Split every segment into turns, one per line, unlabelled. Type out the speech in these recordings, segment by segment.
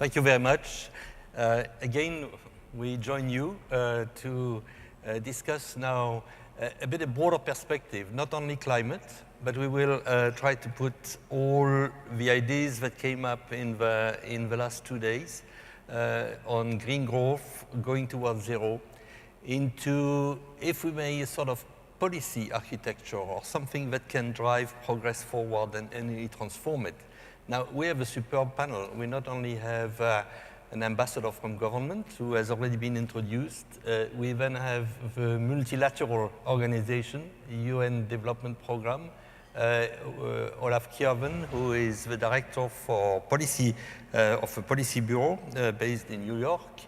Thank you very much. Again, we join you to discuss now a bit of broader perspective, not only climate, but we will try to put all the ideas that came up in the last 2 days on green growth, going towards zero, into, if we may, a sort of policy architecture or something that can drive progress forward and really transform it. Now, we have a superb panel. We not only have an ambassador from government who has already been introduced, we then have the multilateral organization, UN Development Program, Olaf Kierven, who is the director for policy of a policy bureau based in New York.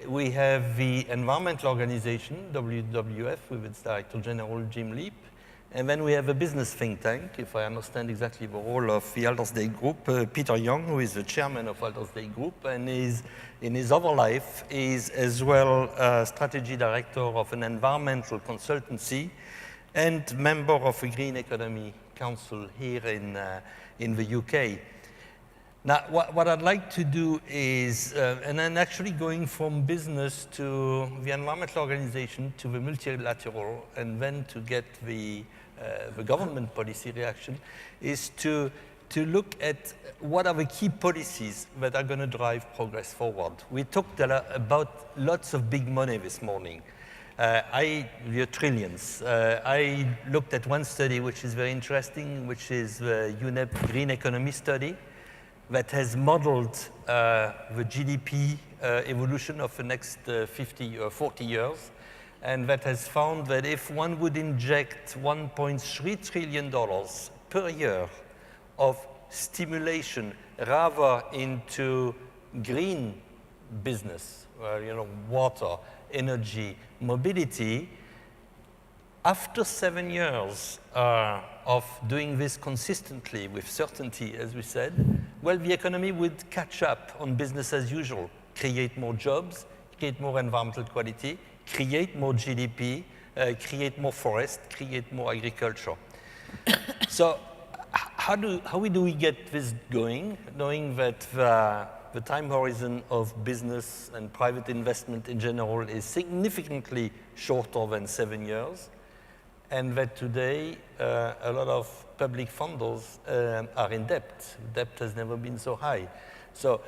We have the environmental organization, WWF, with its Director General, Jim Leap. And then we have a business think tank, if I understand exactly the role of the Aldersgate Group, Peter Young, who is the chairman of Aldersgate Group, and is, in his other life, is as well strategy director of an environmental consultancy and member of a Green Economy Council here in the UK. Now, what I'd like to do is, and then actually going from business to the environmental organization to the multilateral, and then to get the government policy reaction, is to look at what are the key policies that are going to drive progress forward. We talked about lots of big money this morning. The trillions. I looked at one study which is very interesting, which is the UNEP Green Economy study, that has modeled the GDP evolution of the next 50 or 40 years, and that has found that if one would inject $1.3 trillion per year of stimulation rather into green business, water, energy, mobility, after 7 years of doing this consistently with certainty, as we said, well, the economy would catch up on business as usual, create more jobs, create more environmental quality, create more GDP, create more forest, create more agriculture. So how do we get this going, knowing that the time horizon of business and private investment in general is significantly shorter than 7 years, and that today a lot of public funders are in debt. Debt has never been so high. So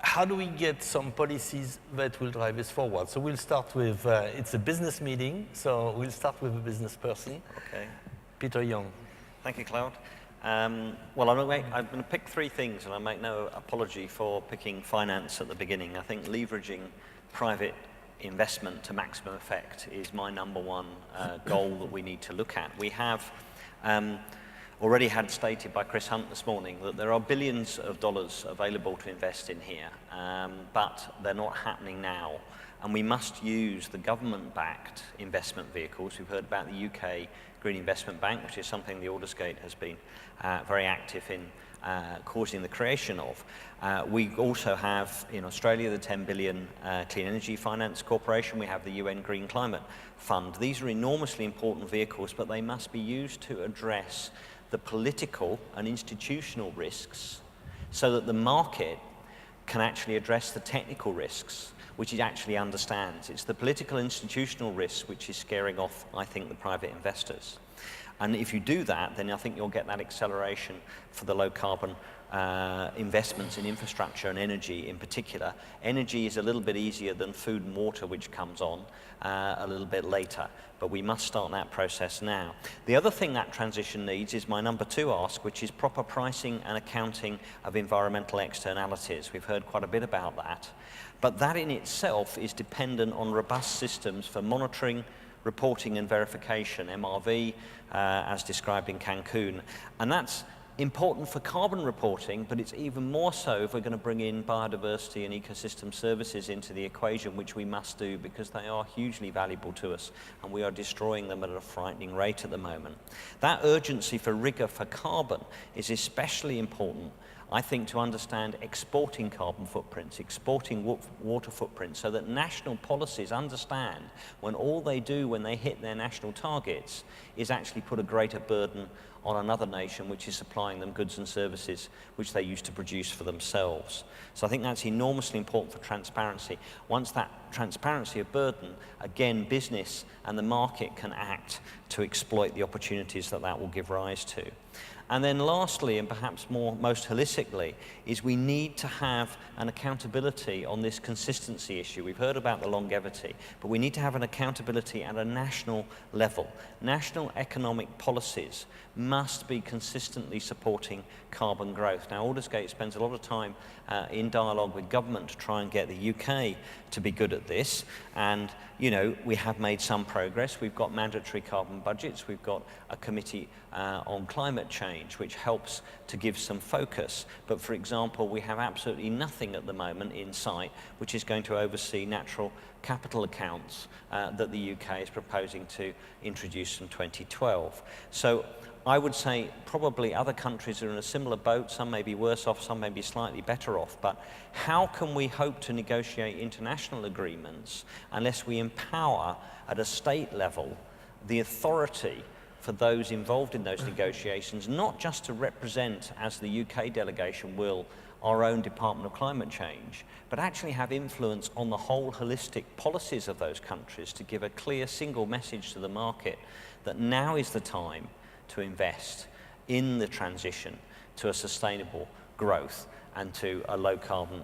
how do we get some policies that will drive this forward? So we'll start with, it's a business meeting, so we'll start with a business person.
Okay.
Peter Young.
Thank you, Claude. Well, I'm going to pick 3 things, and I make no apology for picking finance at the beginning. I think leveraging private investment to maximum effect is my #1 goal that we need to look at. We have already had stated by Chris Hunt this morning that there are billions of dollars available to invest in here, but they're not happening now. And we must use the government-backed investment vehicles. We've heard about the UK Green Investment Bank, which is something the Aldersgate has been very active in causing the creation of. We also have in Australia the 10 billion Clean Energy Finance Corporation. We have the UN Green Climate Fund. These are enormously important vehicles, but they must be used to address the political and institutional risks so that the market can actually address the technical risks, which it actually understands. It's the political institutional risks which is scaring off, I think, the private investors. And if you do that, then I think you'll get that acceleration for the low carbon investments in infrastructure and energy in particular. Energy is a little bit easier than food and water, which comes on a little bit later, but we must start that process now. The other thing that transition needs is my #2 ask, which is proper pricing and accounting of environmental externalities. We've heard quite a bit about that, but that in itself is dependent on robust systems for monitoring, reporting and verification, MRV, as described in Cancun. And that's important for carbon reporting, but it's even more so if we're going to bring in biodiversity and ecosystem services into the equation, which we must do because they are hugely valuable to us, and we are destroying them at a frightening rate at the moment. That urgency for rigor for carbon is especially important I think, to understand exporting carbon footprints, exporting water footprints, so that national policies understand when all they do when they hit their national targets is actually put a greater burden on another nation which is supplying them goods and services which they used to produce for themselves. So I think that's enormously important for transparency. Once that transparency of burden, again, business and the market can act to exploit the opportunities that that will give rise to. And then lastly, and perhaps most holistically, is we need to have an accountability on this consistency issue. We've heard about the longevity, but we need to have an accountability at a national level. National economic policies must be consistently supporting carbon growth. Now, Aldersgate spends a lot of time in dialogue with government to try and get the UK to be good at this. And, you know, we have made some progress. We've got mandatory carbon budgets. We've got a committee on climate change, which helps to give some focus. But for example, we have absolutely nothing at the moment in sight which is going to oversee natural capital accounts that the UK is proposing to introduce in 2012. So I would say probably other countries are in a similar boat. Some may be worse off, some may be slightly better off. But how can we hope to negotiate international agreements unless we empower at a state level the authority for those involved in those negotiations, not just to represent, as the UK delegation will, our own Department of Climate Change, but actually have influence on the whole holistic policies of those countries to give a clear single message to the market that now is the time to invest in the transition to a sustainable growth and to a low-carbon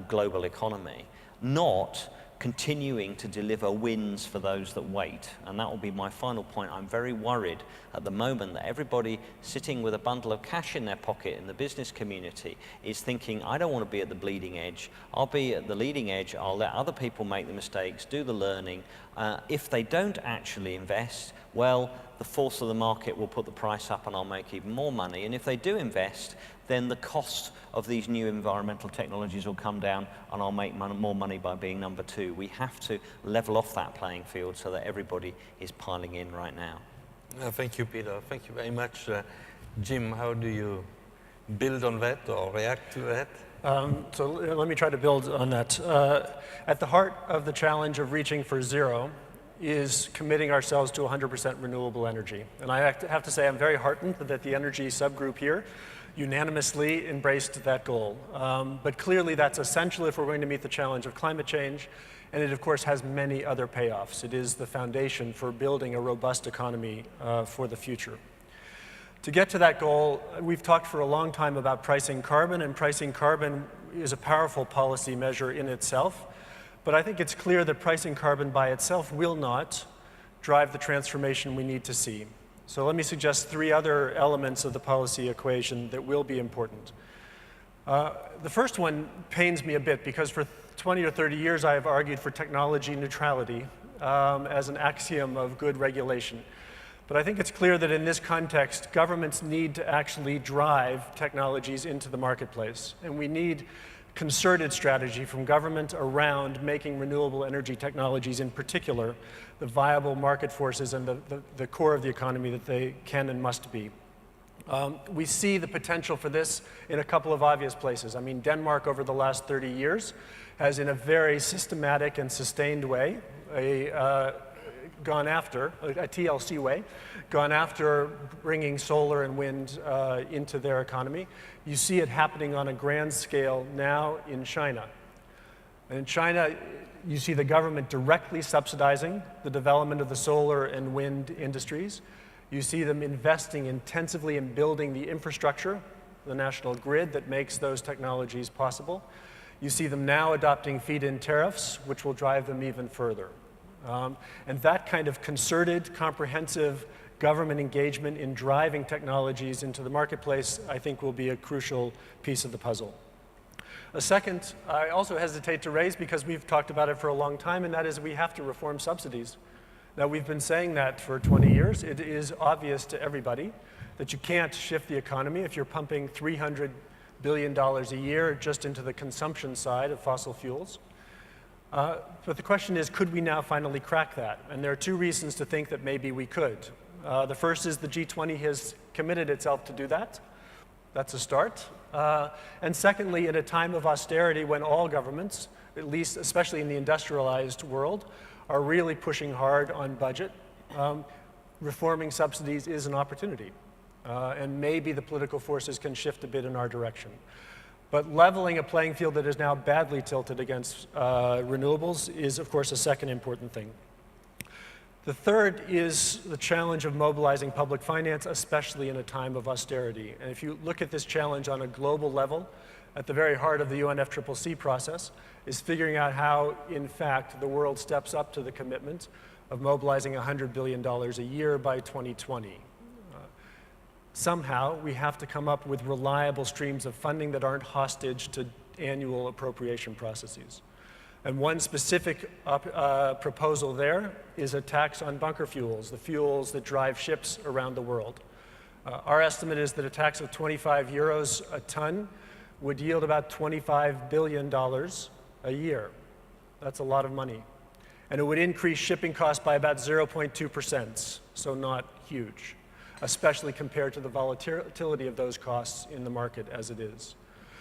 global economy, not continuing to deliver wins for those that wait. And that will be my final point. I'm very worried at the moment that everybody sitting with a bundle of cash in their pocket in the business community is thinking, I don't want to be at the bleeding edge. I'll be at the leading edge. I'll let other people make the mistakes, do the learning. If they don't actually invest, well, the force of the market will put the price up and I'll make even more money. And if they do invest, then the cost of these new environmental technologies will come down and I'll make more money by being number two. We have to level off that playing field so that everybody is piling in right now.
Thank you, Peter. Thank you very much. Jim, how do you build on that or react to that?
So let me try to build on that. At the heart of the challenge of reaching for zero is committing ourselves to 100% renewable energy. And I have to say I'm very heartened that the energy subgroup here unanimously embraced that goal. But clearly that's essential if we're going to meet the challenge of climate change, and it of course has many other payoffs. It is the foundation for building a robust economy for the future. To get to that goal, we've talked for a long time about pricing carbon, and pricing carbon is a powerful policy measure in itself. But I think it's clear that pricing carbon by itself will not drive the transformation we need to see. So let me suggest three other elements of the policy equation that will be important. The first one pains me a bit because for 20 or 30 years I have argued for technology neutrality as an axiom of good regulation. But I think it's clear that in this context, governments need to actually drive technologies into the marketplace. And we need concerted strategy from government around making renewable energy technologies in particular the viable market forces and the core of the economy that they can and must be. We see the potential for this in a couple of obvious places. I mean, Denmark over the last 30 years has in a very systematic and sustained way gone after, a TLC way, gone after bringing solar and wind into their economy. You see it happening on a grand scale now in China. And in China, you see the government directly subsidizing the development of the solar and wind industries. You see them investing intensively in building the infrastructure, the national grid that makes those technologies possible. You see them now adopting feed-in tariffs, which will drive them even further. And that kind of concerted, comprehensive government engagement in driving technologies into the marketplace, I think, will be a crucial piece of the puzzle. A second, I also hesitate to raise because we've talked about it for a long time, and that is we have to reform subsidies. Now, we've been saying that for 20 years. It is obvious to everybody that you can't shift the economy if you're pumping $300 billion a year just into the consumption side of fossil fuels. But the question is, could we now finally crack that? And there are two reasons to think that maybe we could. The first is the G20 has committed itself to do that. That's a start. And secondly, in a time of austerity when all governments, at least especially in the industrialized world, are really pushing hard on budget, reforming subsidies is an opportunity. And maybe the political forces can shift a bit in our direction. But leveling a playing field that is now badly tilted against renewables is, of course, a second important thing. The third is the challenge of mobilizing public finance, especially in a time of austerity. And if you look at this challenge on a global level, at the very heart of the UNFCCC process is figuring out how, in fact, the world steps up to the commitment of mobilizing $100 billion a year by 2020. Somehow, we have to come up with reliable streams of funding that aren't hostage to annual appropriation processes. And one specific proposal there is a tax on bunker fuels, the fuels that drive ships around the world. Our estimate is that a tax of 25 euros a ton would yield about $25 billion a year. That's a lot of money. And it would increase shipping costs by about 0.2%, so not huge, especially compared to the volatility of those costs in the market as it is.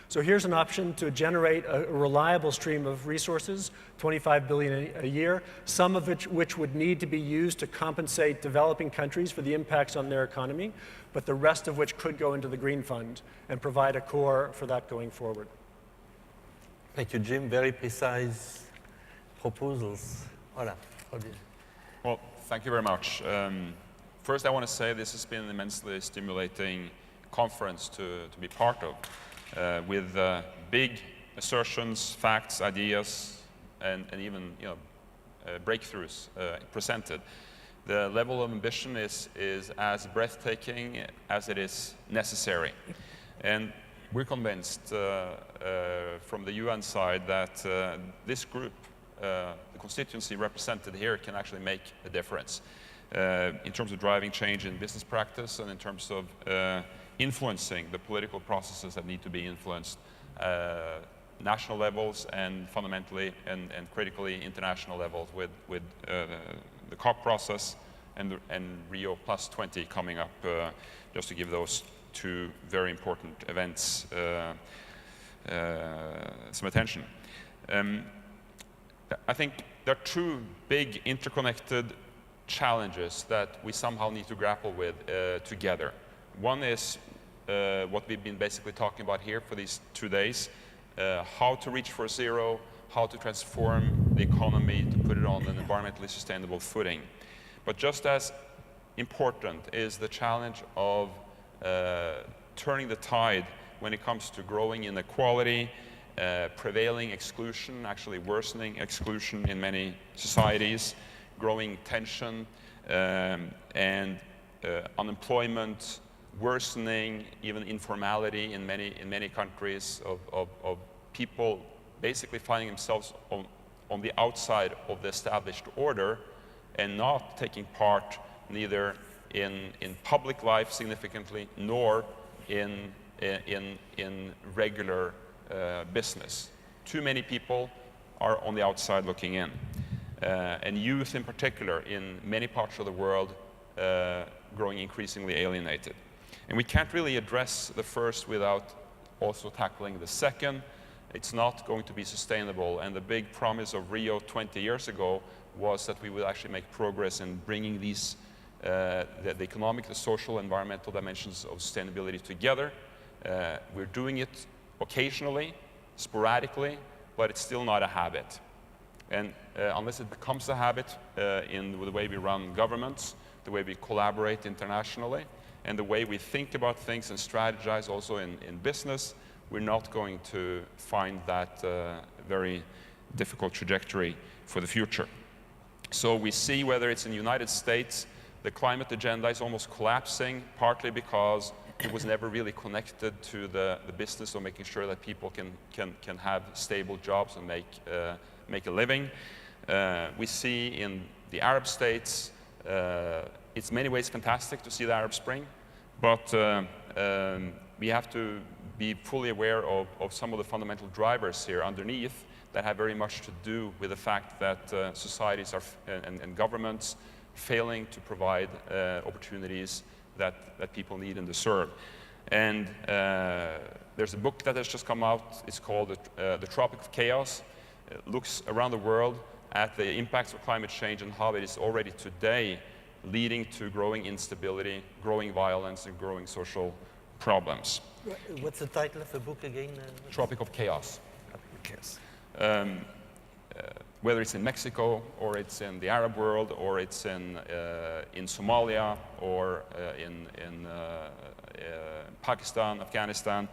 So here's an option to generate a reliable stream of resources, 25 billion a year, some of which would need to be used to compensate developing countries for the impacts on their economy, but the rest of which could go into the Green Fund and provide a core for that going forward.
Thank you, Jim. Very precise proposals. Voilà.
Well, thank you very much. First, I want to say this has been an immensely stimulating conference to be part of. With big assertions, facts, ideas, and even breakthroughs presented. The level of ambition is as breathtaking as it is necessary. And we're convinced from the UN side that this group, the constituency represented here, can actually make a difference in terms of driving change in business practice and in terms of influencing the political processes that need to be influenced, national levels and fundamentally and critically international levels with the COP process and Rio Plus 20 coming up, just to give those two very important events some attention. I think there are two big interconnected challenges that we somehow need to grapple with together. One is what we've been basically talking about here for these 2 days, how to reach for zero, how to transform the economy to put it on an environmentally sustainable footing. But just as important is the challenge of turning the tide when it comes to growing inequality, prevailing exclusion, actually worsening exclusion in many societies, growing tension, and unemployment, worsening, even informality in many countries of people basically finding themselves on the outside of the established order and not taking part neither in public life significantly nor in regular business. Too many people are on the outside looking in. And youth in particular in many parts of the world growing increasingly alienated. And we can't really address the first without also tackling the second. It's not going to be sustainable. And the big promise of Rio 20 years ago was that we would actually make progress in bringing these, the economic, the social, environmental dimensions of sustainability together. We're doing it occasionally, sporadically, but it's still not a habit. And unless it becomes a habit in the way we run governments, the way we collaborate internationally, and the way we think about things and strategize also in business, we're not going to find that very difficult trajectory for the future. So we see whether it's in the United States, the climate agenda is almost collapsing, partly because it was never really connected to the business of making sure that people can have stable jobs and make a living. We see in the Arab states, it's in many ways fantastic to see the Arab Spring, but we have to be fully aware of some of the fundamental drivers here underneath that have very much to do with the fact that societies are and governments failing to provide opportunities that people need and deserve. And there's a book that has just come out. It's called The Tropic of Chaos. It looks around the world at the impacts of climate change and how it is already today leading to growing instability, growing violence, and growing social problems.
What's the title of the book again?
Tropic of Chaos.
Chaos.
Whether it's in Mexico, or it's in the Arab world, or it's in Somalia, or in Pakistan, Afghanistan,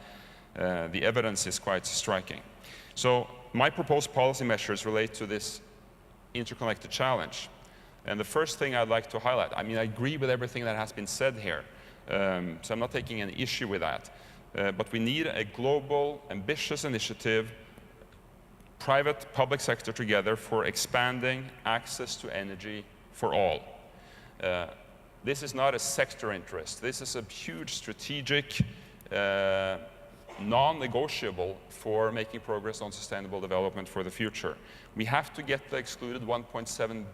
the evidence is quite striking. So my proposed policy measures relate to this interconnected challenge. And the first thing I'd like to highlight, I mean, I agree with everything that has been said here, so I'm not taking an issue with that. But we need a global, ambitious initiative, private, public sector together, for expanding access to energy for all. This is not a sector interest. This is a huge strategic, non-negotiable for making progress on sustainable development for the future. We have to get the excluded 1.7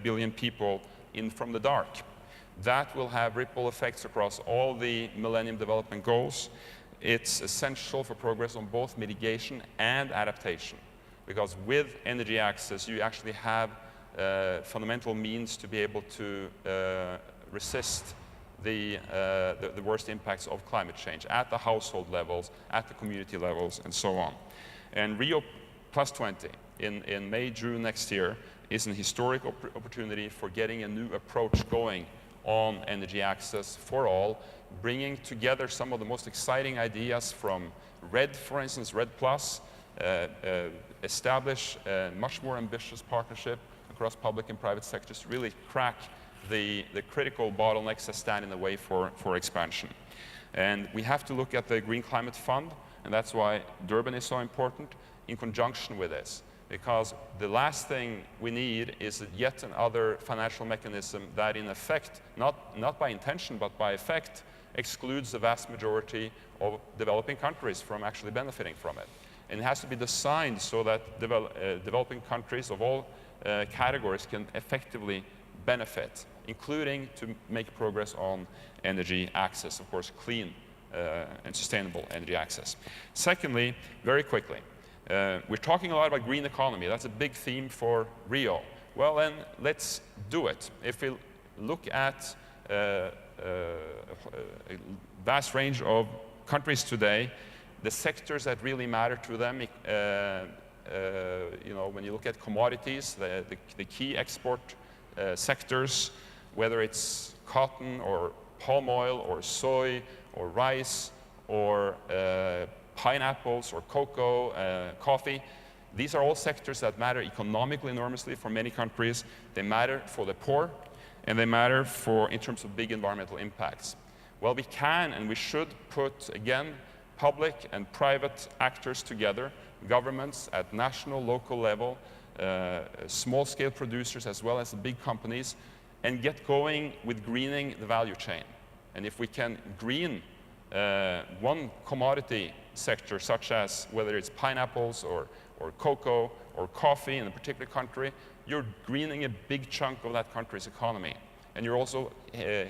billion people in from the dark. That will have ripple effects across all the Millennium Development Goals. It's essential for progress on both mitigation and adaptation, because with energy access, you actually have fundamental means to be able to resist the worst impacts of climate change at the household levels, at the community levels, and so on. And Rio +20 in May, June next year is an historic opportunity for getting a new approach going on energy access for all, bringing together some of the most exciting ideas from RED, for instance, RED+, establish a much more ambitious partnership across public and private sectors to really crack the critical bottlenecks that stand in the way for expansion. And we have to look at the Green Climate Fund, and that's why Durban is so important, in conjunction with this. Because the last thing we need is yet another financial mechanism that, in effect, not by intention, but by effect, excludes the vast majority of developing countries from actually benefiting from it. And it has to be designed so that developing countries of all categories can effectively benefit, including to make progress on energy access, of course, clean and sustainable energy access. Secondly, very quickly, we're talking a lot about green economy. That's a big theme for Rio. Well, then let's do it. If we look at a vast range of countries today, the sectors that really matter to them, you know, when you look at commodities, the key export sectors, whether it's cotton or palm oil or soy or rice or pineapples or cocoa, coffee. These are all sectors that matter economically enormously for many countries. They matter for the poor, and they matter in terms of big environmental impacts. Well, we can and we should put, again, public and private actors together, governments at national, local level, small-scale producers as well as the big companies, and get going with greening the value chain. And if we can green one commodity sector, such as whether it's pineapples or cocoa or coffee in a particular country, you're greening a big chunk of that country's economy. And you're also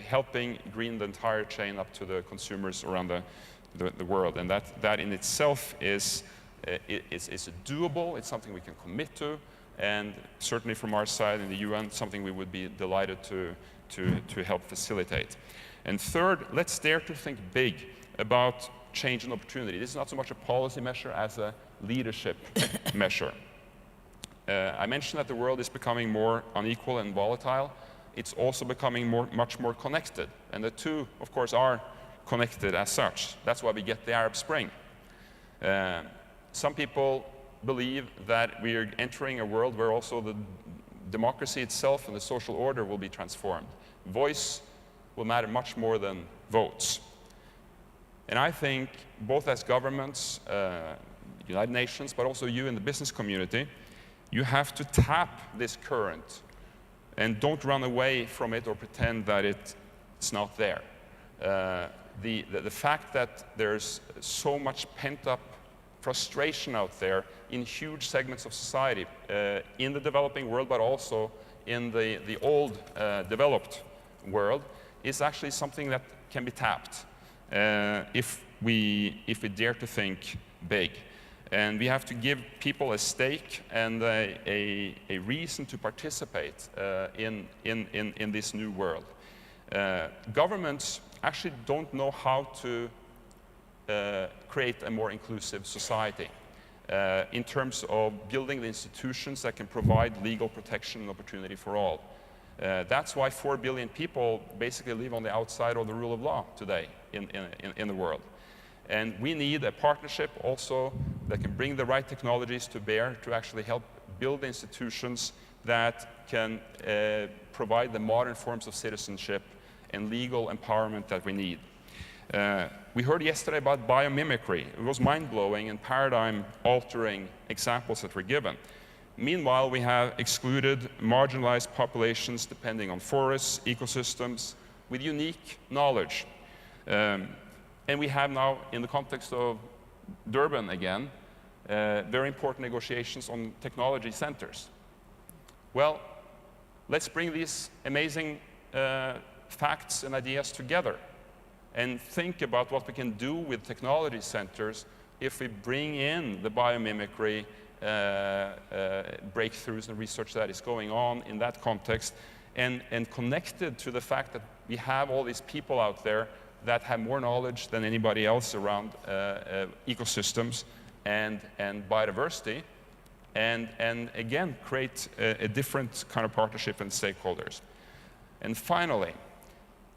helping green the entire chain up to the consumers around the world. And that in itself is doable. It's something we can commit to. And certainly from our side in the UN, something we would be delighted to help facilitate. And third, let's dare to think big about change and opportunity. This is not so much a policy measure as a leadership measure. I mentioned that the world is becoming more unequal and volatile. It's also becoming much more connected. And the two, of course, are connected as such. That's why we get the Arab Spring. Some people believe that we are entering a world where also the democracy itself and the social order will be transformed. Voice will matter much more than votes. And I think both as governments, United Nations, but also you in the business community, you have to tap this current and don't run away from it or pretend that it's not there. The fact that there's so much pent-up frustration out there in huge segments of society, in the developing world, but also in the old developed world, is actually something that can be tapped. if we dare to think big. And we have to give people a stake and a reason to participate in this new world. Governments actually don't know how to create a more inclusive society in terms of building the institutions that can provide legal protection and opportunity for all. That's why 4 billion people basically live on the outside of the rule of law today in the world. And we need a partnership also that can bring the right technologies to bear to actually help build institutions that can provide the modern forms of citizenship and legal empowerment that we need. We heard yesterday about biomimicry. It was mind-blowing and paradigm-altering examples that were given. Meanwhile, we have excluded marginalized populations depending on forests, ecosystems, with unique knowledge. And we have now, in the context of Durban again, very important negotiations on technology centers. Well, let's bring these amazing facts and ideas together and think about what we can do with technology centers if we bring in the biomimicry breakthroughs and research that is going on in that context, and connected to the fact that we have all these people out there that have more knowledge than anybody else around ecosystems and biodiversity, and again, create a different kind of partnership and stakeholders. And finally,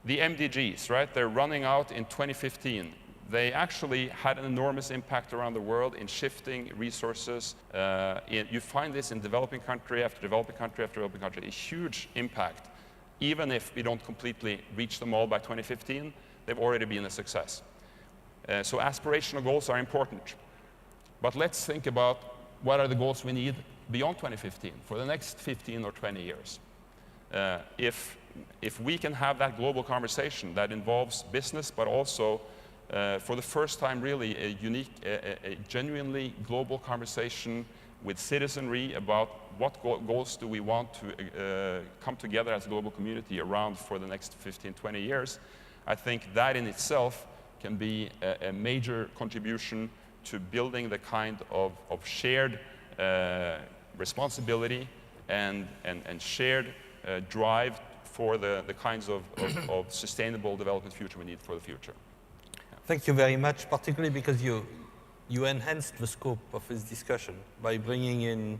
the MDGs, right? They're running out in 2015. They actually had an enormous impact around the world in shifting resources. You find this in developing country after developing country after developing country, a huge impact. Even if we don't completely reach them all by 2015, they've already been a success. So aspirational goals are important. But let's think about what are the goals we need beyond 2015 for the next 15 or 20 years. If we can have that global conversation that involves business, but also for the first time really a genuinely global conversation with citizenry about what goals do we want to come together as a global community around for the next 15, 20 years, I think that in itself can be a major contribution to building the kind of shared responsibility and shared drive for the kinds of sustainable development future we need for the future.
Thank you very much, particularly because you enhanced the scope of this discussion by bringing in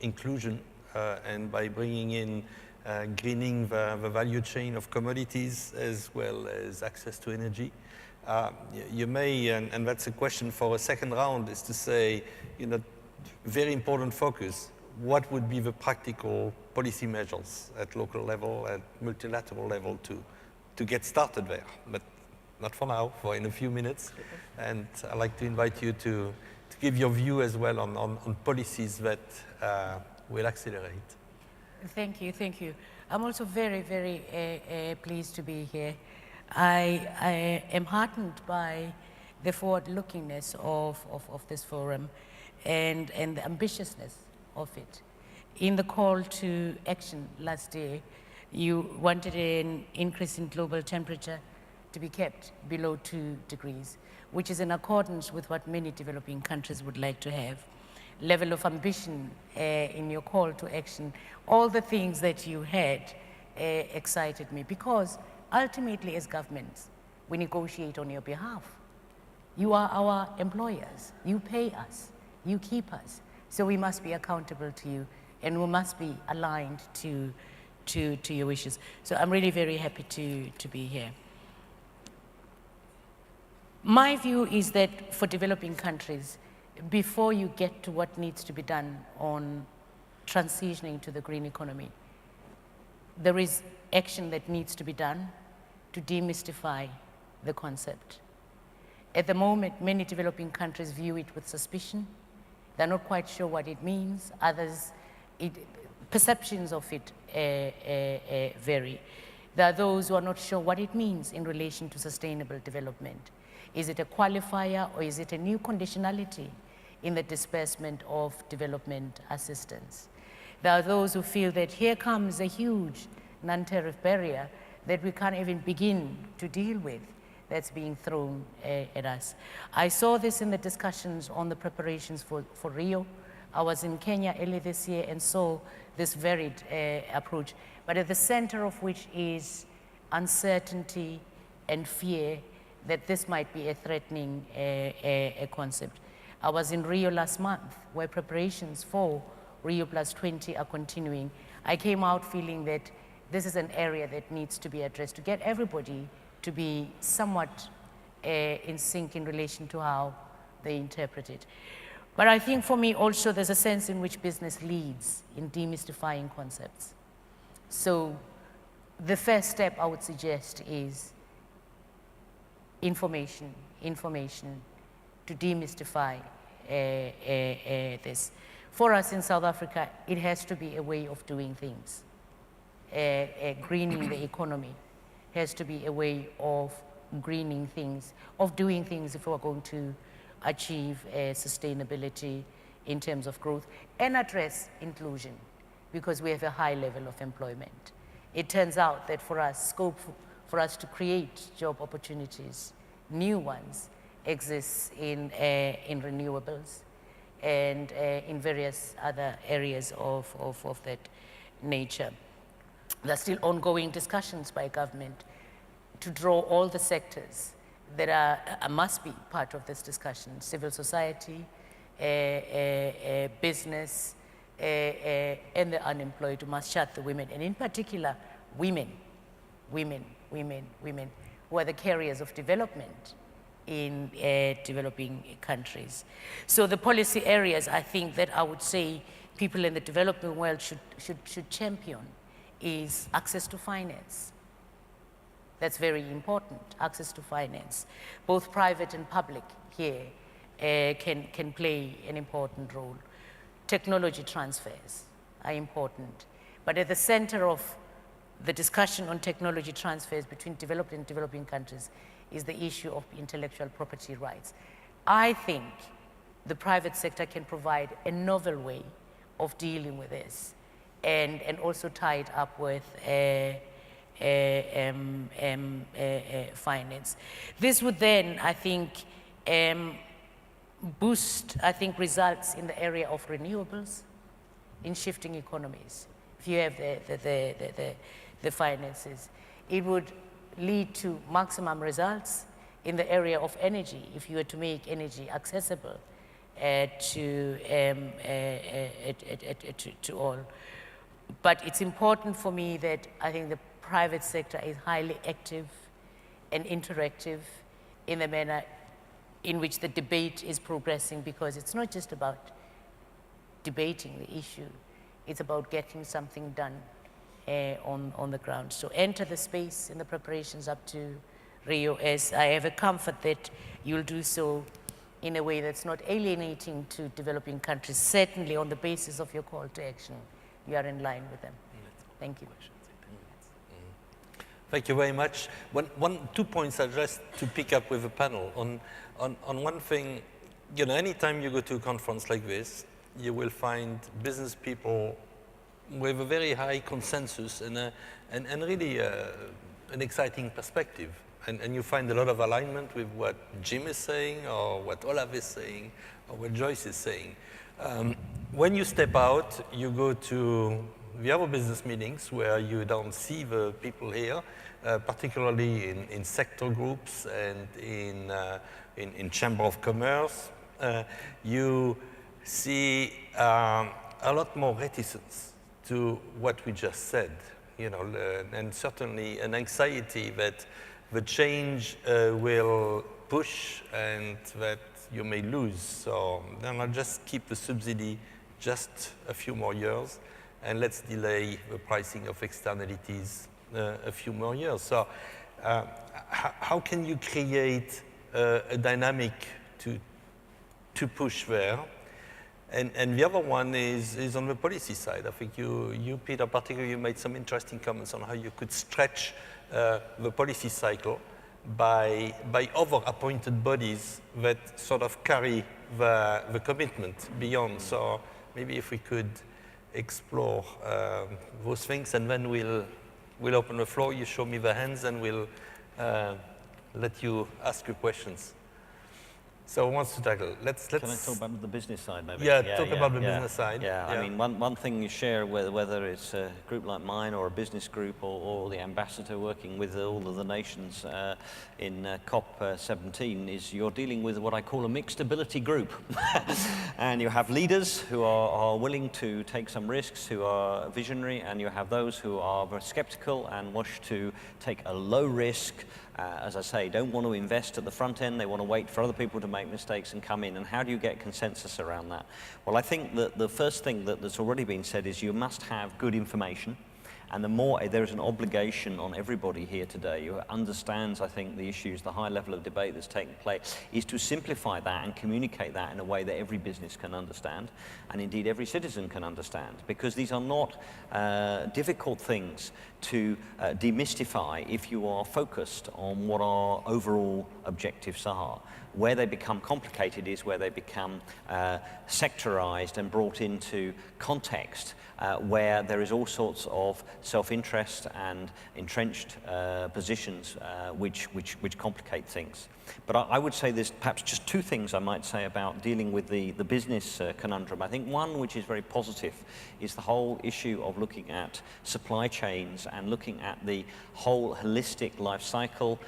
inclusion and by bringing in greening the value chain of commodities as well as access to energy. You may, and that's a question for a second round, is to say, very important focus, what would be the practical policy measures at local level, at multilateral level to get started there? But not for now, for in a few minutes. And I'd like to invite you to give your view as well on policies that will accelerate.
Thank you, thank you. I'm also very, very pleased to be here. I am heartened by the forward-lookingness of this forum and the ambitiousness of it. In the call to action last year, you wanted an increase in global temperature to be kept below 2 degrees, which is in accordance with what many developing countries would like to have. Level of ambition in your call to action, all the things that you had excited me, because ultimately as governments, we negotiate on your behalf. You are our employers, you pay us, you keep us, so we must be accountable to you and we must be aligned to your wishes. So I'm really very happy to be here. My view is that for developing countries, before you get to what needs to be done on transitioning to the green economy, there is action that needs to be done to demystify the concept. At the moment, many developing countries view it with suspicion. They're not quite sure what it means. Others, perceptions of it vary. There are those who are not sure what it means in relation to sustainable development. Is it a qualifier or is it a new conditionality in the disbursement of development assistance? There are those who feel that here comes a huge non-tariff barrier that we can't even begin to deal with. that's being thrown at us. I saw this in the discussions on the preparations for Rio. I was in Kenya early this year and saw this varied approach, but at the center of which is uncertainty and fear that this might be a threatening a concept. I was in Rio last month, where preparations for Rio +20 are continuing. I came out feeling that this is an area that needs to be addressed to get everybody to be somewhat in sync in relation to how they interpret it. But I think for me also there's a sense in which business leads in demystifying concepts. So the first step I would suggest is information to demystify this. For us in South Africa, it has to be a way of doing things. Greening the economy has to be a way of greening things, of doing things if we're going to achieve sustainability in terms of growth and address inclusion, because we have a high level of employment. It turns out that for us, scope for us to create job opportunities, new ones, exists in renewables and in various other areas of that nature. There are still ongoing discussions by government to draw all the sectors that must be part of this discussion: civil society, business, and the unemployed. We must shut the women, and in particular, women who are the carriers of development in developing countries. So the policy areas, I think, that I would say people in the developing world should champion is access to finance. That's very important, access to finance. Both private and public here can play an important role. Technology transfers are important, but at the center of the discussion on technology transfers between developed and developing countries is the issue of intellectual property rights. I think the private sector can provide a novel way of dealing with this, and also tie it up with finance. This would then, I think, boost, I think, results in the area of renewables, in shifting economies. If you have the finances, it would lead to maximum results in the area of energy if you were to make energy accessible to all. But it's important for me that I think the private sector is highly active and interactive in the manner in which the debate is progressing, because it's not just about debating the issue, it's about getting something done on the ground. So enter the space in the preparations up to Rio, as I have a comfort that you'll do so in a way that's not alienating to developing countries, certainly on the basis of your call to action. You are in line with them. Thank you.
Thank you very much. Two points I just to pick up with the panel. On one thing, you know, anytime you go to a conference like this, you will find business people with a very high consensus and really an exciting perspective. And you find a lot of alignment with what Jim is saying, or what Olaf is saying, or what Joyce is saying. When you step out, you go to the other business meetings where you don't see the people here, particularly in sector groups and in Chamber of Commerce. You see a lot more reticence to what we just said, you know, and certainly an anxiety that the change will push and that you may lose. So then I'll just keep the subsidy just a few more years, and let's delay the pricing of externalities a few more years. So how can you create a dynamic to push there? And the other one is on the policy side. I think you, Peter, particularly, you made some interesting comments on how you could stretch the policy cycle by other appointed bodies that sort of carry the commitment beyond. So maybe if we could explore those things, and then we'll open the floor. You show me the hands, and we'll let you ask your questions. So who wants to tackle? Let's
Can I talk about the business side, maybe?
Yeah, talk about the business side.
Yeah, I mean, one thing you share, whether it's a group like mine or a business group or the ambassador working with all of the nations in COP17, is you're dealing with what I call a mixed ability group. And you have leaders who are willing to take some risks, who are visionary, and you have those who are very skeptical and wish to take a low risk, as I say, don't want to invest at the front end. They want to wait for other people to make mistakes and come in. And how do you get consensus around that? Well, I think that the first thing that's already been said is you must have good information. And the more, there is an obligation on everybody here today who understands, I think, the issues, the high level of debate that's taking place, is to simplify that and communicate that in a way that every business can understand, and indeed every citizen can understand, because these are not difficult things to demystify if you are focused on what our overall objectives are. Where they become complicated is where they become sectorized and brought into context, where there is all sorts of self-interest and entrenched positions which complicate things. But I would say there's perhaps just two things I might say about dealing with the business conundrum. I think one which is very positive is the whole issue of looking at supply chains and looking at the whole holistic life cycle,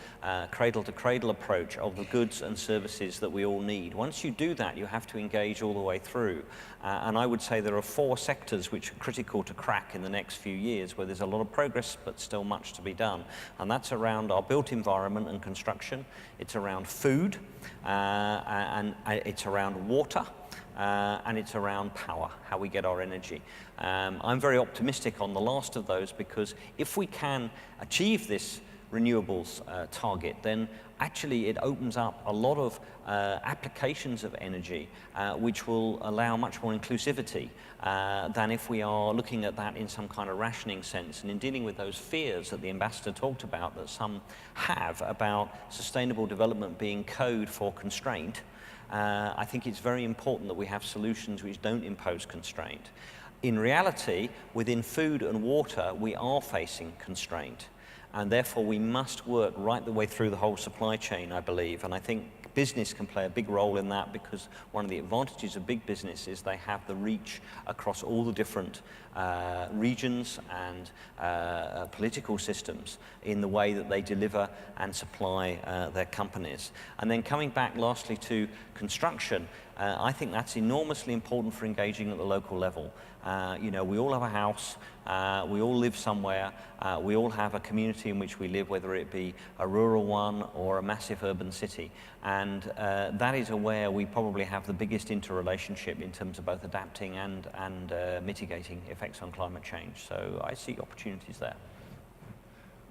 cradle-to-cradle approach of the goods and services that we all need. Once you do that, you have to engage all the way through. And I would say there are 4 sectors which are critical to crack in the next few years, where there's a lot of progress but still much to be done. And that's around our built environment and construction. It's around food, and it's around water, and it's around power, how we get our energy. I'm very optimistic on the last of those, because if we can achieve this renewables target, then actually it opens up a lot of applications of energy which will allow much more inclusivity than if we are looking at that in some kind of rationing sense. And in dealing with those fears that the ambassador talked about, that some have about sustainable development being code for constraint, I think it's very important that we have solutions which don't impose constraint. In reality, within food and water, we are facing constraint. And therefore, we must work right the way through the whole supply chain, I believe. And I think business can play a big role in that, because one of the advantages of big business is they have the reach across all the different regions and political systems in the way that they deliver and supply their companies. And then coming back lastly to construction, I think that's enormously important for engaging at the local level. You know, we all have a house, we all live somewhere, we all have a community in which we live, whether it be a rural one or a massive urban city. And that is where we probably have the biggest interrelationship in terms of both adapting and mitigating effects on climate change. So I see opportunities there.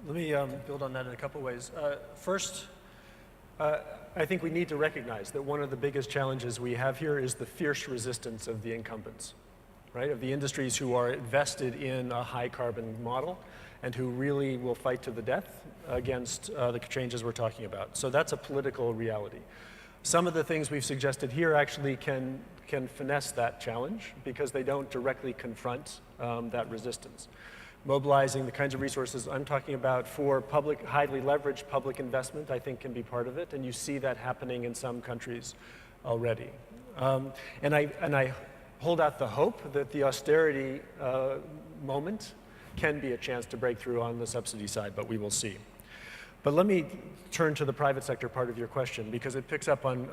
Let me build on that in a couple ways. First, I think we need to recognize that one of the biggest challenges we have here is the fierce resistance of the incumbents, right? Of the industries who are invested in a high carbon model and who really will fight to the death against the changes we're talking about. So that's a political reality. Some of the things we've suggested here actually can finesse that challenge, because they don't directly confront that resistance. Mobilizing the kinds of resources I'm talking about for public, highly leveraged public investment, I think can be part of it, and you see that happening in some countries already. And I hold out the hope that the austerity moment can be a chance to break through on the subsidy side, but we will see. But let me turn to the private sector part of your question, because it picks up on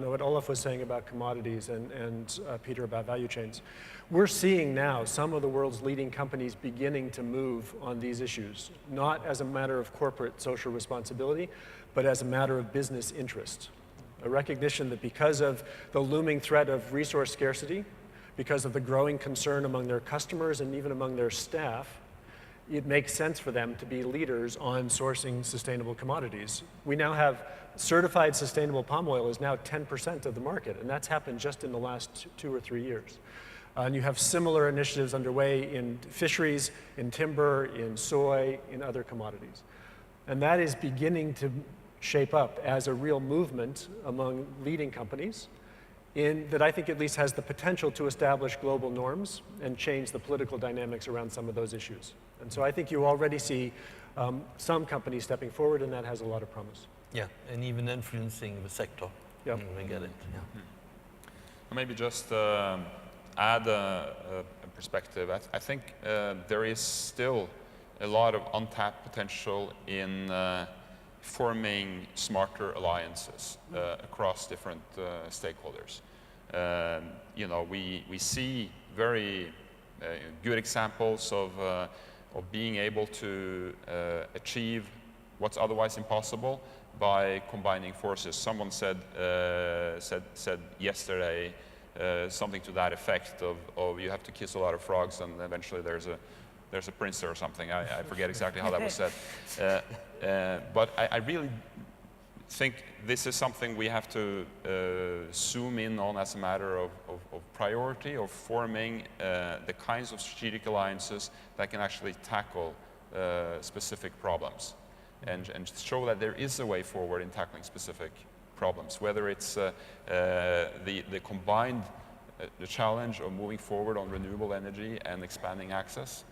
what Olaf was saying about commodities and Peter about value chains. We're seeing now some of the world's leading companies beginning to move on these issues, not as a matter of corporate social responsibility, but as a matter of business interest. A recognition that because of the looming threat of resource scarcity, because of the growing concern among their customers and even among their staff, it makes sense for them to be leaders on sourcing sustainable commodities. We now have certified sustainable palm oil is now 10% of the market, and that's happened just in the last 2 or 3 years. And you have similar initiatives underway in fisheries, in timber, in soy, in other commodities. And that is beginning to shape up as a real movement among leading companies that I think at least has the potential to establish global norms and change the political dynamics around some of those issues. And so I think you already see some companies stepping forward, and that has a lot of promise.
Yeah, and even influencing the sector.
Yep.
We get it. Yeah.
Maybe just add a perspective. I think there is still a lot of untapped potential in forming smarter alliances across different stakeholders. You know, we see very good examples of being able to achieve what's otherwise impossible by combining forces. Someone said yesterday something to that effect of you have to kiss a lot of frogs and eventually there's a prince or something. I forget exactly how that was said. But I really think this is something we have to zoom in on as a matter of priority, of forming the kinds of strategic alliances that can actually tackle specific problems and show that there is a way forward in tackling specific problems, whether it's the combined the challenge of moving forward on renewable energy and expanding access.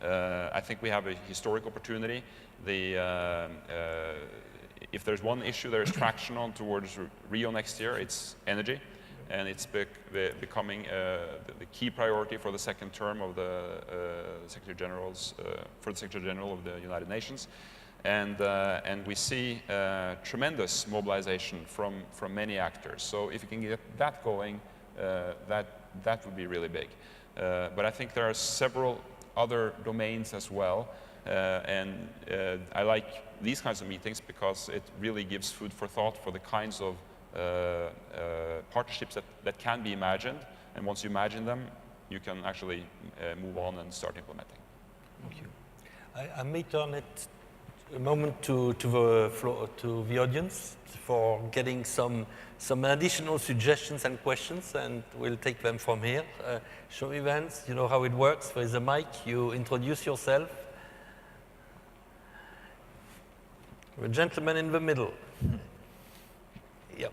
I think we have a historic opportunity. If there's one issue there is traction on towards Rio next year, it's energy, and it's becoming the key priority for the second term of the Secretary General of the United Nations. And we see tremendous mobilization from many actors. So if you can get that going, that would be really big. But I think there are several other domains as well. And I like these kinds of meetings because it really gives food for thought for the kinds of partnerships that can be imagined. And once you imagine them, you can actually move on and start implementing.
Thank you. I may turn it a moment to the floor, to the audience for getting some additional suggestions and questions, and we'll take them from here. Show me hands, you know how it works. There is a mic, you introduce yourself. The gentleman in the middle. Yep.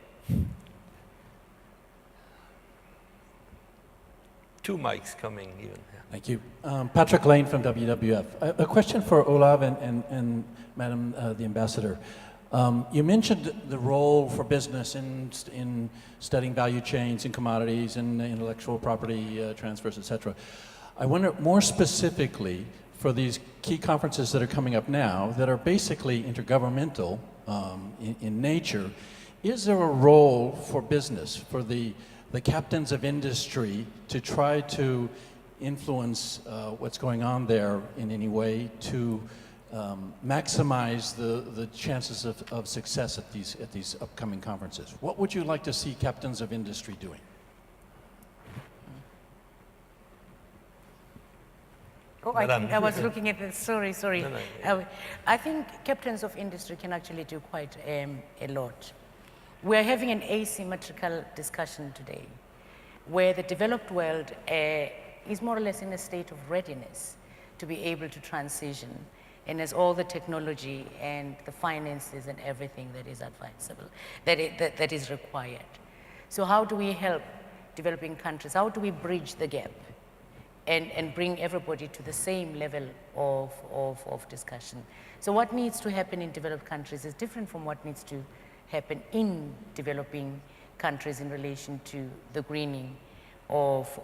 2 mics coming even. Yeah.
Thank you. Patrick Lane from WWF. A question for Olav and Madam the Ambassador. You mentioned the role for business in studying value chains and commodities and intellectual property transfers, et cetera. I wonder more specifically for these key conferences that are coming up now that are basically intergovernmental in nature, is there a role for business, for the captains of industry to try to influence what's going on there in any way to maximize the chances of success at these upcoming conferences? What would you like to see captains of industry doing?
Oh, I was looking at this. Sorry.
No, yeah.
I think captains of industry can actually do quite a lot. We're having an asymmetrical discussion today where the developed world is more or less in a state of readiness to be able to transition and has all the technology and the finances and everything that is advisable, that is required. So how do we help developing countries? How do we bridge the gap and bring everybody to the same level of discussion? So what needs to happen in developed countries is different from what needs to happen in developing countries in relation to the greening of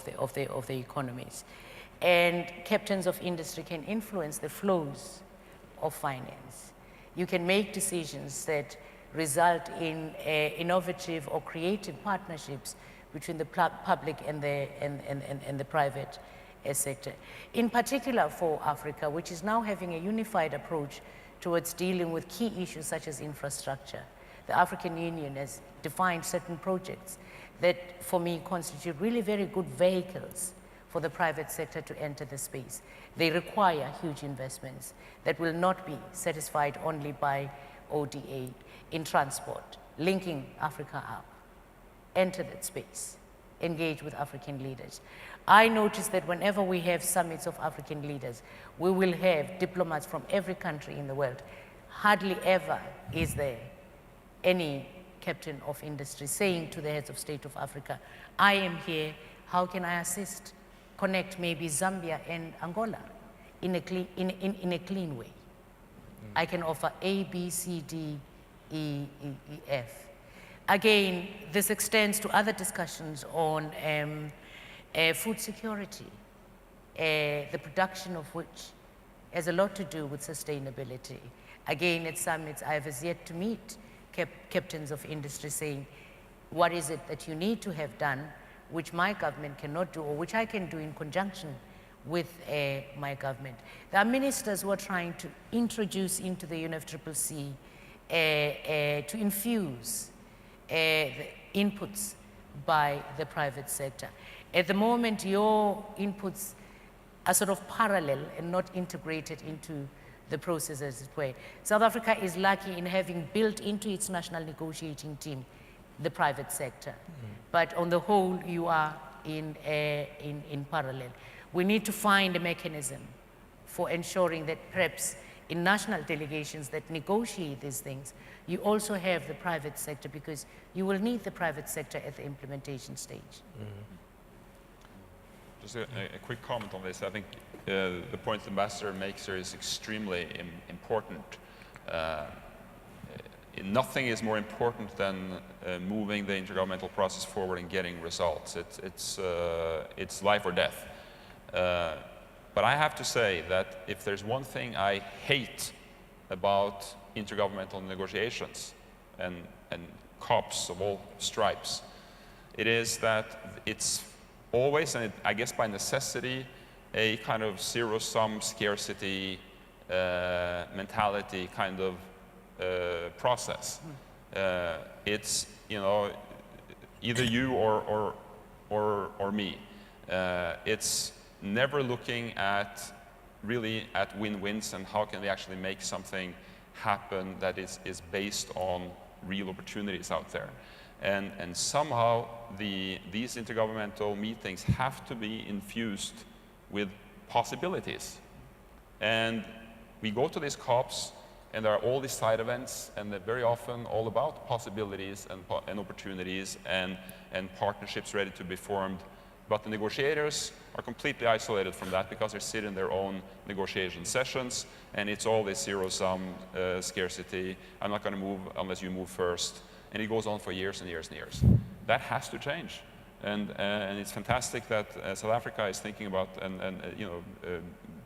the economies. And captains of industry can influence the flows of finance. You can make decisions that result in innovative or creative partnerships between the public and the private sector. In particular for Africa, which is now having a unified approach towards dealing with key issues such as infrastructure. The African Union has defined certain projects that, for me, constitute really very good vehicles for the private sector to enter the space. They require huge investments that will not be satisfied only by ODA in transport, linking Africa up, enter that space, engage with African leaders. I noticed that whenever we have summits of African leaders, we will have diplomats from every country in the world. Hardly ever is there any captain of industry saying to the heads of state of Africa, I am here, how can I assist? Connect maybe Zambia and Angola in a clean way. I can offer A, B, C, D Again, this extends to other discussions on food security, the production of which has a lot to do with sustainability. Again, at summits, I have as yet to meet captains of industry saying, what is it that you need to have done, which my government cannot do, or which I can do in conjunction with my government. There are ministers who are trying to introduce into the UNFCCC to infuse the inputs by the private sector. At the moment, your inputs are sort of parallel and not integrated into the process as it were. South Africa is lucky in having built into its national negotiating team the private sector. But on the whole, you are in parallel. We need to find a mechanism for ensuring that perhaps in national delegations that negotiate these things, you also have the private sector, because you will need the private sector at the implementation stage.
Just a quick comment on this. I think the point the Ambassador makes here is extremely important. Nothing is more important than moving the intergovernmental process forward and getting results. It's life or death. But I have to say that if there's one thing I hate about intergovernmental negotiations and COPs of all stripes, it is that it's always, and I guess by necessity, a kind of zero-sum scarcity mentality kind of process. It's, you know, either you or me. It's never looking at really at win-wins and how can we actually make something happen that is based on real opportunities out there. And somehow these intergovernmental meetings have to be infused with possibilities. And we go to these COPs and there are all these side events, and they're very often all about possibilities and opportunities and partnerships ready to be formed. But the negotiators are completely isolated from that because they sit in their own negotiation sessions, and it's all this zero-sum scarcity. I'm not going to move unless you move first. And it goes on for years and years and years. That has to change. And it's fantastic that South Africa is thinking about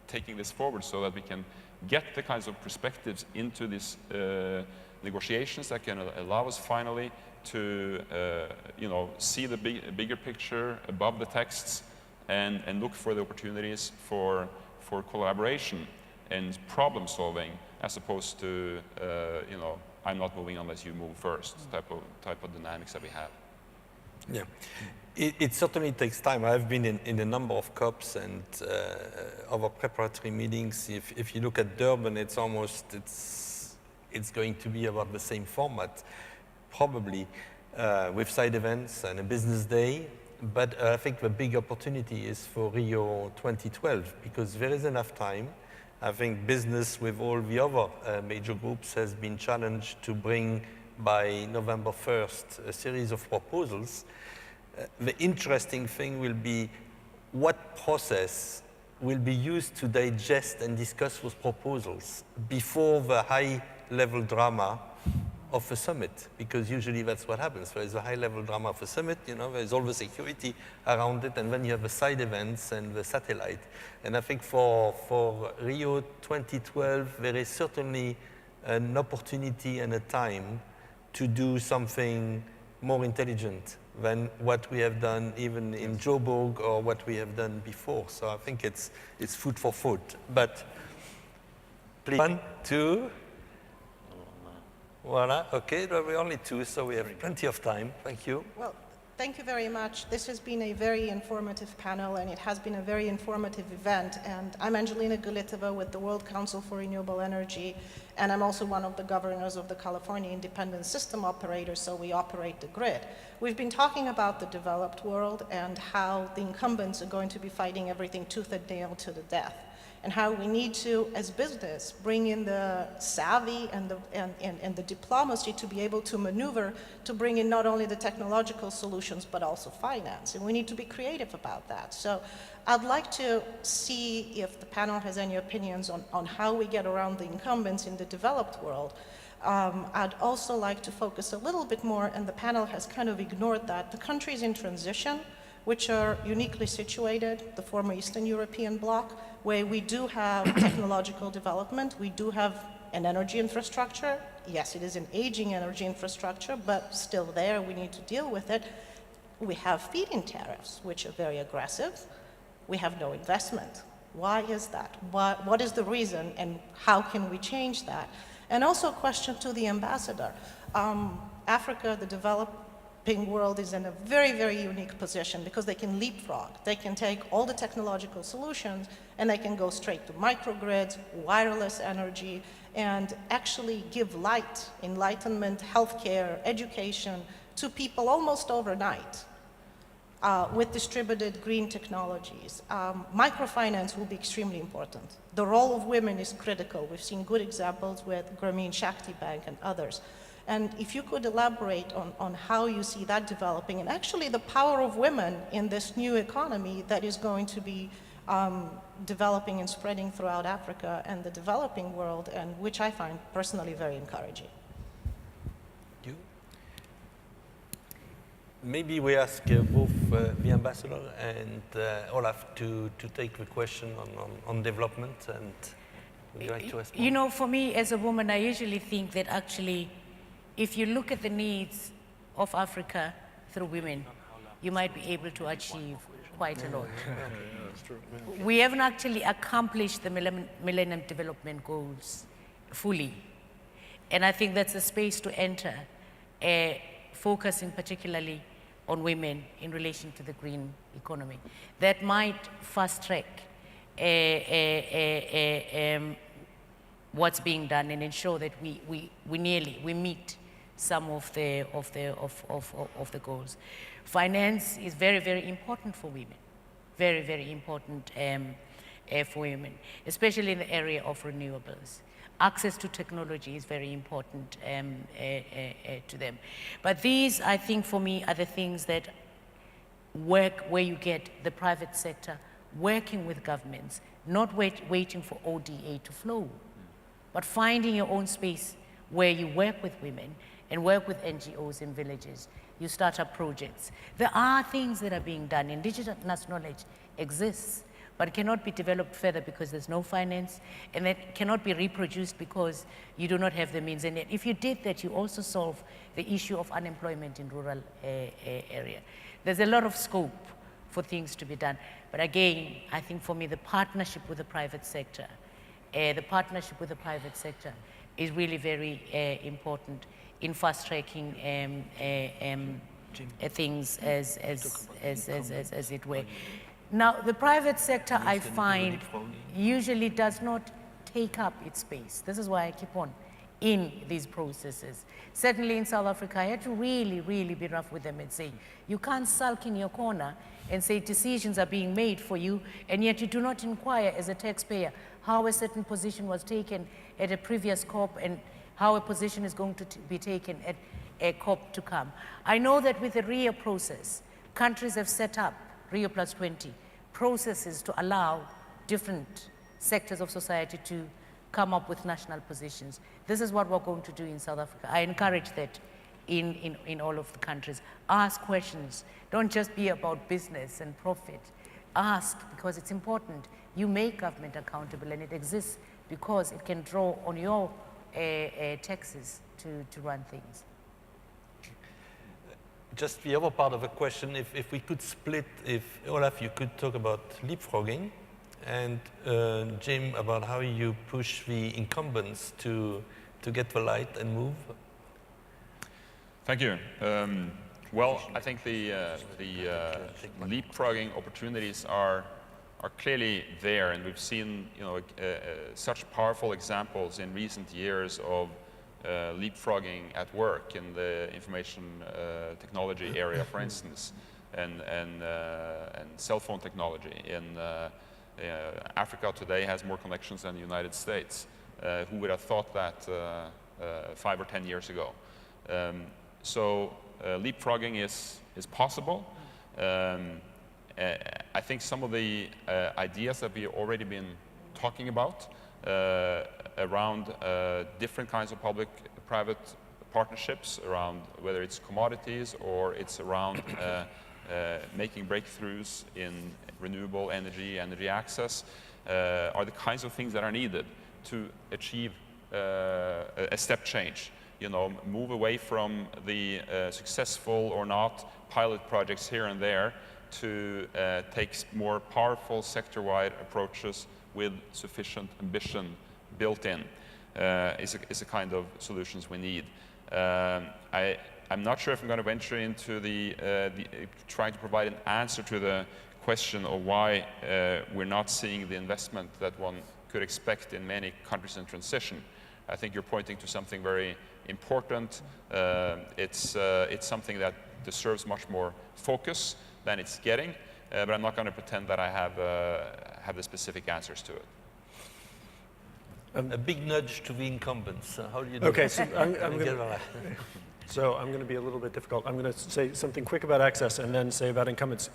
taking this forward so that we can get the kinds of perspectives into these negotiations that can allow us finally to see the bigger picture above the texts and look for the opportunities for collaboration and problem solving, as opposed to I'm not moving unless you move first type of dynamics that we have.
Yeah, it certainly takes time. I've been in a number of COPs and other preparatory meetings. If you look at Durban, it's going to be about the same format, probably with side events and a business day. But I think the big opportunity is for Rio 2012, because there is enough time. I think business with all the other major groups has been challenged to bring by November 1st a series of proposals. The interesting thing will be what process will be used to digest and discuss those proposals before the high-level drama of a summit, because usually that's what happens. There is a high-level drama of a summit, there's all the security around it, and then you have the side events and the satellite. And I think for Rio 2012, there is certainly an opportunity and a time to do something more intelligent than what we have done even in Joburg or what we have done before. So I think it's food for thought. But please, 1, 2. Voila, okay, there were only 2, so we have plenty of time. Thank you.
Well, thank you very much. This has been a very informative panel, and it has been a very informative event. And I'm Angelina Gulitova with the World Council for Renewable Energy, and I'm also one of the governors of the California Independent System Operator, so we operate the grid. We've been talking about the developed world and how the incumbents are going to be fighting everything tooth and nail to the death, and how we need to, as business, bring in the savvy and the diplomacy to be able to maneuver, to bring in not only the technological solutions, but also finance. And we need to be creative about that. So I'd like to see if the panel has any opinions on how we get around the incumbents in the developed world. I'd also like to focus a little bit more, and the panel has kind of ignored that, the countries in transition, which are uniquely situated, the former Eastern European bloc, where we do have technological development, we do have an energy infrastructure. Yes, it is an aging energy infrastructure, but still there, we need to deal with it. We have feed-in tariffs, which are very aggressive. We have no investment. Why is that? What is the reason, and how can we change that? And also a question to the ambassador. Africa, the developing world, is in a very, very unique position because they can leapfrog. They can take all the technological solutions and they can go straight to microgrids, wireless energy, and actually give light, enlightenment, healthcare, education to people almost overnight. With distributed green technologies. Microfinance will be extremely important. The role of women is critical. We've seen good examples with Grameen Shakti Bank and others. And if you could elaborate on how you see that developing, and actually the power of women in this new economy that is going to be developing and spreading throughout Africa and the developing world, and which I find personally very encouraging.
Maybe we ask both the ambassador and Olaf to take the question on development, and would you like to respond?
You know, for me as a woman, I usually think that actually, if you look at the needs of Africa through women, you might be able to achieve quite a lot. We haven't actually accomplished the Millennium Development Goals fully. And I think that's a space to enter, focusing particularly on women in relation to the green economy. That might fast track what's being done and ensure that we meet some of the goals. Finance is very, very important for women. Very, very important for women, especially in the area of renewables. Access to technology is very important to them. But these, I think, for me, are the things that work where you get the private sector working with governments, not waiting for ODA to flow, but finding your own space where you work with women and work with NGOs in villages. You start up projects. There are things that are being done. Indigenous knowledge exists, but it cannot be developed further because there's no finance, and that cannot be reproduced because you do not have the means. And yet, if you did that, you also solve the issue of unemployment in rural area. There's a lot of scope for things to be done. But again, I think for me, the partnership with the private sector, is really very important in fast-tracking things as it were. Now, the private sector, I find, usually does not take up its space. This is why I keep on in these processes. Certainly in South Africa, I had to really, really be rough with them and say, you can't sulk in your corner and say decisions are being made for you, and yet you do not inquire as a taxpayer how a certain position was taken at a previous COP and how a position is going to be taken at a COP to come. I know that with the Rio process, countries have set up, Rio plus 20, processes to allow different sectors of society to come up with national positions. This is what we're going to do in South Africa. I encourage that in all of the countries. Ask questions. Don't just be about business and profit. Ask, because it's important. You make government accountable, and it exists because it can draw on your taxes to run things.
Just the other part of the question, if we could split, if Olaf, you could talk about leapfrogging, and Jim about how you push the incumbents to get the light and move.
Thank you. Well, I think the leapfrogging opportunities are clearly there, and we've seen such powerful examples in recent years of leapfrogging at work in the information technology area, for instance, and cell phone technology. Africa today has more connections than the United States. Who would have thought that 5 or 10 years ago? So leapfrogging is possible. I think some of the ideas that we've already been talking about around different kinds of private partnerships around whether it's commodities or it's around making breakthroughs in renewable energy, energy access, are the kinds of things that are needed to achieve a step change. You know, move away from the successful or not pilot projects here and there to take more powerful sector-wide approaches with sufficient ambition built in is a kind of solutions we need. I'm not sure if I'm going to venture into trying to provide an answer to the question of why we're not seeing the investment that one could expect in many countries in transition. I think you're pointing to something very important. It's something that deserves much more focus than it's getting, but I'm not going to pretend that I have the specific answers to it.
A big nudge to the incumbents. How do you do
Okay,
that?
So I'm going to be a little bit difficult. I'm going to say something quick about access and then say about incumbents,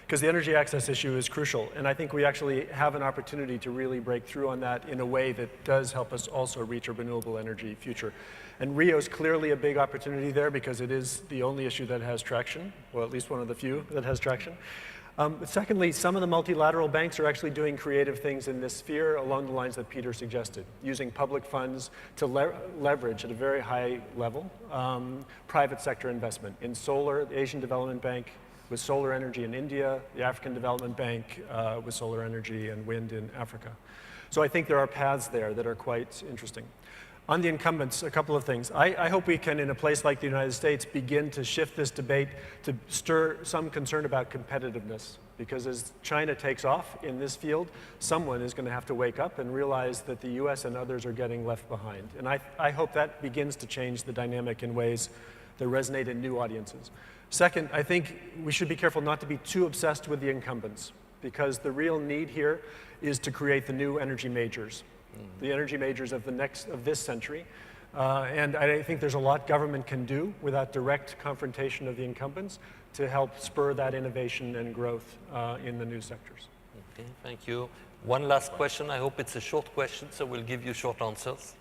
because the energy access issue is crucial. And I think we actually have an opportunity to really break through on that in a way that does help us also reach a renewable energy future. And Rio is clearly a big opportunity there because it is the only issue that has traction, well, at least one of the few that has traction. But secondly, some of the multilateral banks are actually doing creative things in this sphere along the lines that Peter suggested, using public funds to leverage at a very high level private sector investment. In solar, the Asian Development Bank with solar energy in India, the African Development Bank with solar energy and wind in Africa. So I think there are paths there that are quite interesting. On the incumbents, a couple of things. I hope we can, in a place like the United States, begin to shift this debate to stir some concern about competitiveness. Because as China takes off in this field, someone is going to have to wake up and realize that the US and others are getting left behind. And I hope that begins to change the dynamic in ways that resonate in new audiences. Second, I think we should be careful not to be too obsessed with the incumbents, because the real need here is to create the new energy majors. The energy majors of this century. And I think there's a lot government can do without direct confrontation of the incumbents to help spur that innovation and growth in the new sectors.
Okay, thank you. One last question. I hope it's a short question, so we'll give you short answers.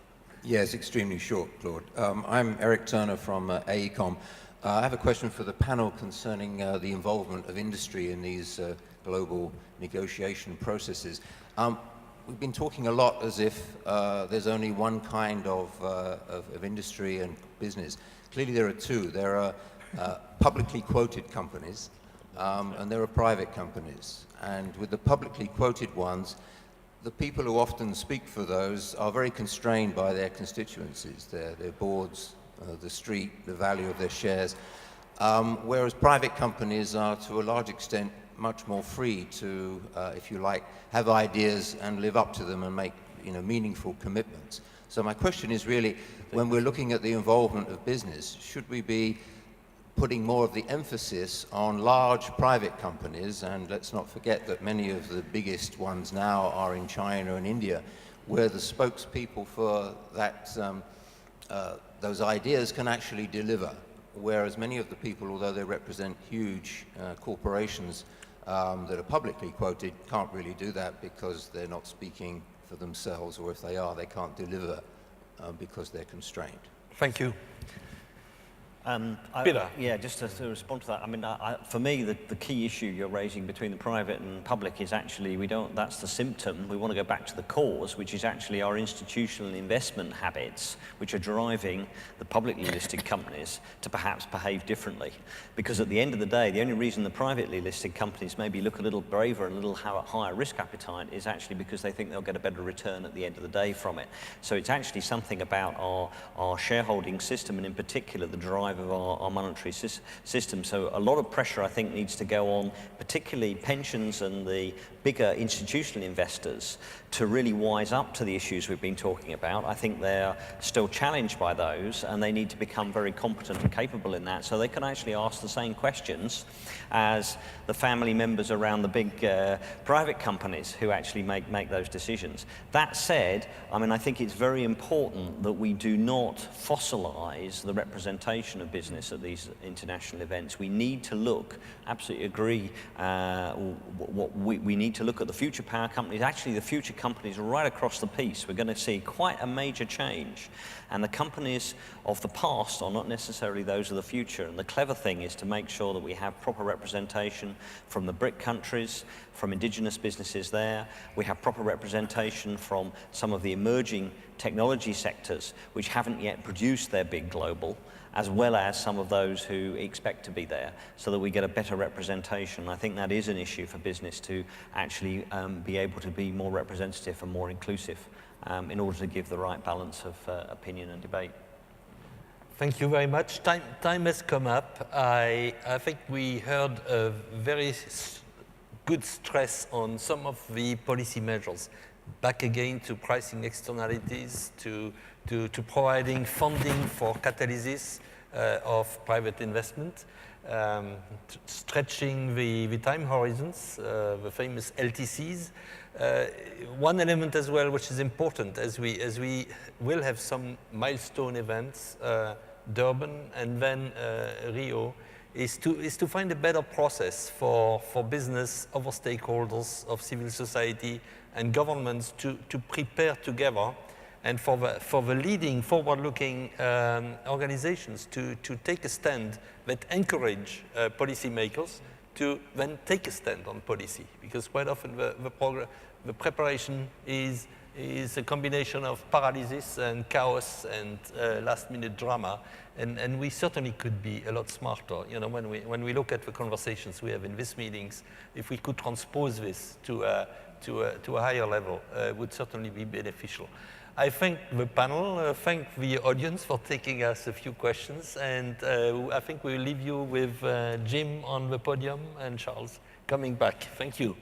Yes, extremely short, Claude. I'm Eric Turner from AECOM. I have a question for the panel concerning the involvement of industry in these global negotiation processes. We've been talking a lot as if there's only one kind of industry and business. Clearly there are two. There are publicly quoted companies and there are private companies. And with the publicly quoted ones, the people who often speak for those are very constrained by their constituencies, their boards, the street, the value of their shares. Whereas private companies are to a large extent much more free to, if you like, have ideas and live up to them and make, meaningful commitments. So my question is really, when we're looking at the involvement of business, should we be putting more of the emphasis on large private companies? And let's not forget that many of the biggest ones now are in China and India, where the spokespeople for that, those ideas can actually deliver. Whereas many of the people, although they represent huge corporations that are publicly quoted, can't really do that because they're not speaking for themselves, or if they are, they can't deliver because they're constrained.
Thank you.
Peter. Yeah, just to respond to that, I mean, for me, the key issue you're raising between the private and public is actually, that's the symptom. We want to go back to the cause, which is actually our institutional investment habits, which are driving the publicly listed companies to perhaps behave differently. Because at the end of the day, the only reason the privately listed companies maybe look a little braver and a little higher risk appetite is actually because they think they'll get a better return at the end of the day from it. So it's actually something about our shareholding system, and in particular, the drive of our monetary system. So a lot of pressure, I think, needs to go on, particularly pensions and the bigger institutional investors, to really wise up to the issues we've been talking about. I think they're still challenged by those, and they need to become very competent and capable in that, so they can actually ask the same questions as the family members around the big private companies who actually make those decisions. That said, I mean, I think it's very important that we do not fossilize the representation of of business at these international events. We need to look, absolutely agree, we need to look at the future power companies, actually the future companies right across the piece. We're going to see quite a major change. And the companies of the past are not necessarily those of the future. And the clever thing is to make sure that we have proper representation from the BRIC countries, from indigenous businesses there. We have proper representation from some of the emerging technology sectors which haven't yet produced their big global, as well as some of those who expect to be there, so that we get a better representation. I think that is an issue for business to actually be able to be more representative and more inclusive in order to give the right balance of opinion and debate.
Thank you very much. Time has come up. I think we heard a very good stress on some of the policy measures. Back again to pricing externalities, to providing funding for catalysis of private investment, stretching the time horizons, the famous LTCs. One element as well, which is important, as we will have some milestone events, Durban and then Rio, is to find a better process for business, other stakeholders of civil society and governments to prepare together, and for the leading forward-looking organizations to take a stand that encourage policymakers to then take a stand on policy, because quite often the preparation is a combination of paralysis and chaos and last-minute drama, and we certainly could be a lot smarter. You know, when we look at the conversations we have in these meetings, if we could transpose this to a higher level, would certainly be beneficial. I thank the panel, thank the audience for taking us a few questions, and I think we'll leave you with Jim on the podium and Charles coming back. Thank you.